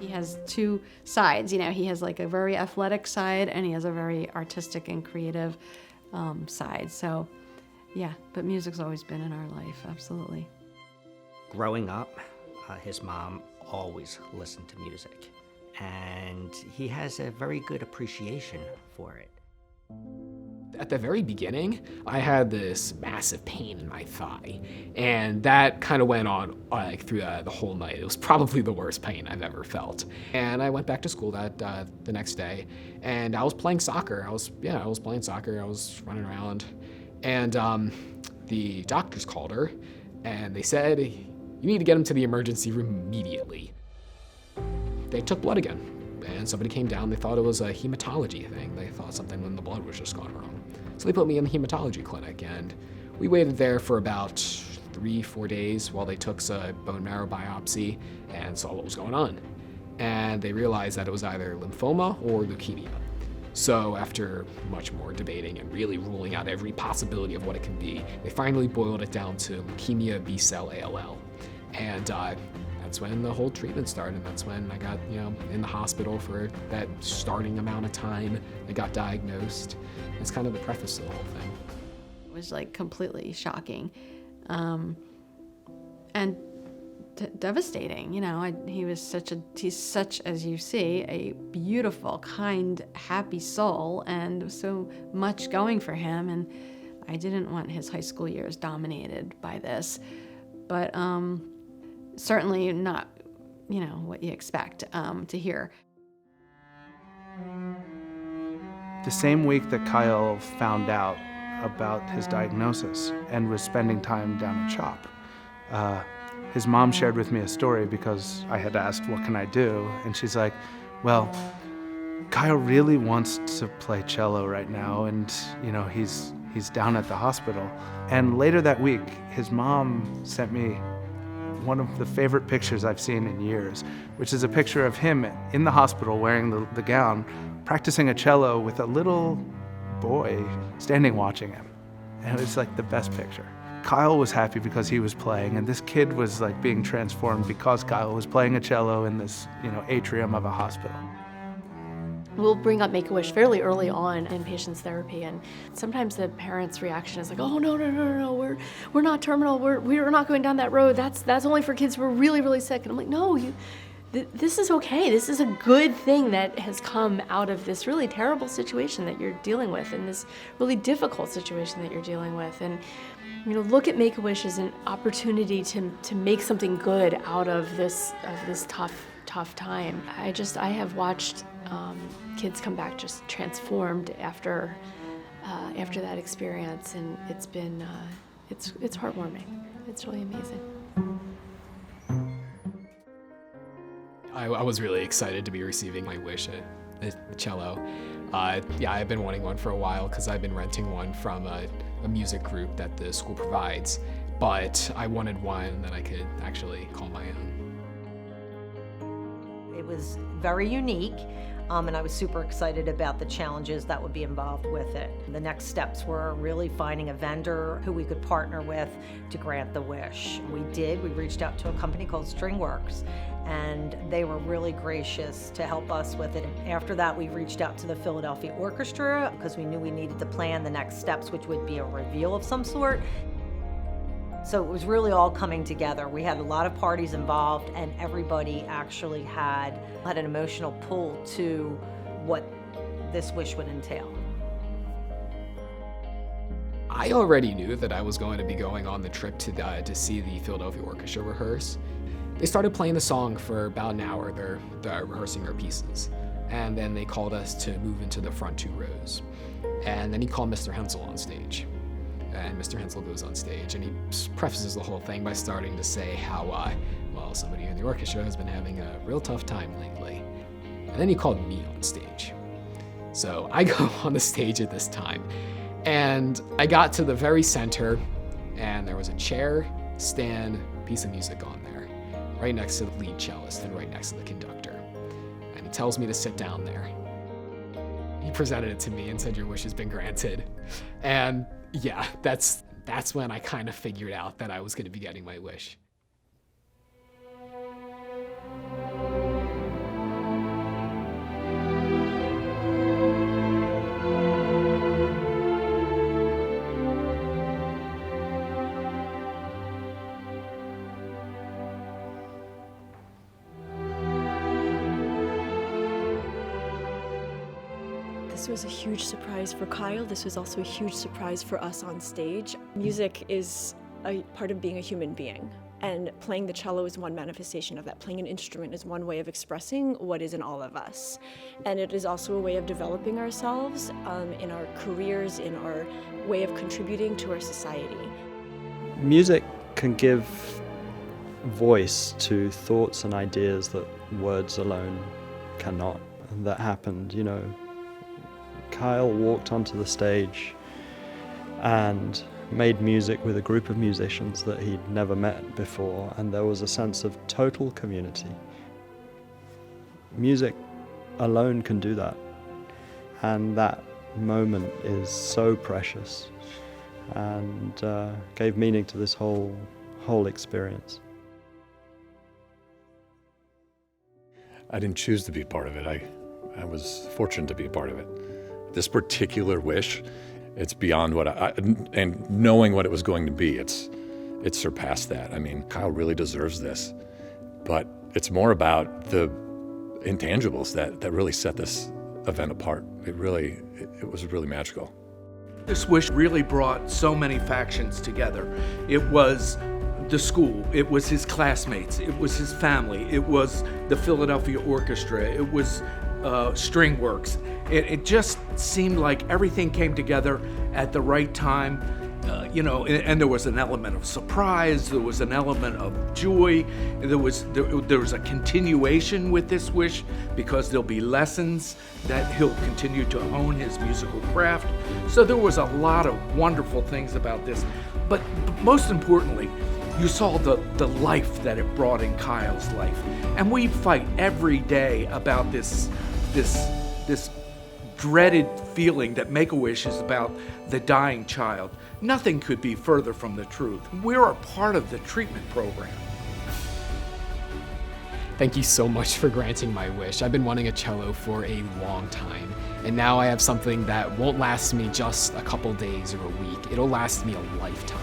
He has two sides, he has like a very athletic side and he has a very artistic and creative side. So yeah, but music's always been in our life, absolutely. Growing up, his mom always listened to music, and he has a very good appreciation for it. At the very beginning, I had this massive pain in my thigh, and that kind of went on through the whole night. It was probably the worst pain I've ever felt. And I went back to school the next day, and I was playing soccer. I was playing soccer. I was running around, and the doctors called her, and they said, "You need to get him to the emergency room immediately." They took blood again, and somebody came down. They thought it was a hematology thing. They thought something in the blood was just gone wrong. So they put me in the hematology clinic, and we waited there for about 3-4 days while they took a bone marrow biopsy and saw what was going on. And they realized that it was either lymphoma or leukemia. So after much more debating and really ruling out every possibility of what it can be, they finally boiled it down to leukemia B-cell ALL. And that's when the whole treatment started. And that's when I got, in the hospital for that starting amount of time. I got diagnosed. It's kind of the preface to the whole thing. It was like completely shocking, and devastating. He's such, as you see, a beautiful, kind, happy soul, and so much going for him. And I didn't want his high school years dominated by this, but certainly not, what you expect to hear. The same week that Kyle found out about his diagnosis and was spending time down at CHOP, his mom shared with me a story because I had asked, what can I do? And she's like, well, Kyle really wants to play cello right now, and he's down at the hospital. And later that week, his mom sent me one of the favorite pictures I've seen in years, which is a picture of him in the hospital wearing the gown, practicing a cello with a little boy standing watching him. And it was like the best picture. Kyle was happy because he was playing, and this kid was like being transformed because Kyle was playing a cello in this, atrium of a hospital. We'll bring up Make-A-Wish fairly early on in patients' therapy, and sometimes the parents' reaction is like, "Oh no, we're not terminal. We're not going down that road. That's only for kids who are really, really sick." And I'm like, "No, this is okay. This is a good thing that has come out of this really terrible situation that you're dealing with, and this really difficult situation that you're dealing with." And look at Make-A-Wish as an opportunity to make something good out of this tough time. I have watched kids come back just transformed after that experience, and it's been it's heartwarming. It's really amazing. I was really excited to be receiving my wish at the cello. I've been wanting one for a while because I've been renting one from a music group that the school provides, but I wanted one that I could actually call my own. It was very unique, and I was super excited about the challenges that would be involved with it. The next steps were really finding a vendor who we could partner with to grant the wish. We reached out to a company called Stringworks, and they were really gracious to help us with it. After that, we reached out to the Philadelphia Orchestra because we knew we needed to plan the next steps, which would be a reveal of some sort. So it was really all coming together. We had a lot of parties involved, and everybody actually had an emotional pull to what this wish would entail. I already knew that I was going to be going on the trip to see the Philadelphia Orchestra rehearse. They started playing the song for about an hour. They're rehearsing our pieces. And then they called us to move into the front 2 rows. And then he called Mr. Hensel on stage. And Mr. Hensel goes on stage, and he prefaces the whole thing by starting to say how, somebody in the orchestra has been having a real tough time lately. And then he called me on stage. So I go on the stage at this time, and I got to the very center, and there was a chair, stand, piece of music on there, right next to the lead cellist and right next to the conductor. And he tells me to sit down there. He presented it to me and said, "Your wish has been granted." And yeah, that's when I kind of figured out that I was going to be getting my wish. This was a huge surprise for Kyle. This was also a huge surprise for us on stage. Music is a part of being a human being, and playing the cello is one manifestation of that. Playing an instrument is one way of expressing what is in all of us. And it is also a way of developing ourselves in our careers, in our way of contributing to our society. Music can give voice to thoughts and ideas that words alone cannot. And that happened, you know. Kyle walked onto the stage and made music with a group of musicians that he'd never met before, and there was a sense of total community. Music alone can do that, and that moment is so precious and gave meaning to this whole experience. I didn't choose to be part of it. I was fortunate to be a part of it. This particular wish, it's beyond what and knowing what it was going to be, it surpassed that. I mean, Kyle really deserves this, but it's more about the intangibles that really set this event apart. It was really magical. This wish really brought so many factions together. It was the school, it was his classmates, it was his family, it was the Philadelphia Orchestra, it was string works. It just seemed like everything came together at the right time, and there was an element of surprise, there was an element of joy, there was a continuation with this wish because there'll be lessons that he'll continue to hone his musical craft. So there was a lot of wonderful things about this, but most importantly, you saw the life that it brought in Kyle's life. And we fight every day about this dreaded feeling that Make-A-Wish is about the dying child. Nothing could be further from the truth. We're a part of the treatment program. Thank you so much for granting my wish. I've been wanting a cello for a long time, and now I have something that won't last me just a couple days or a week. It'll last me a lifetime.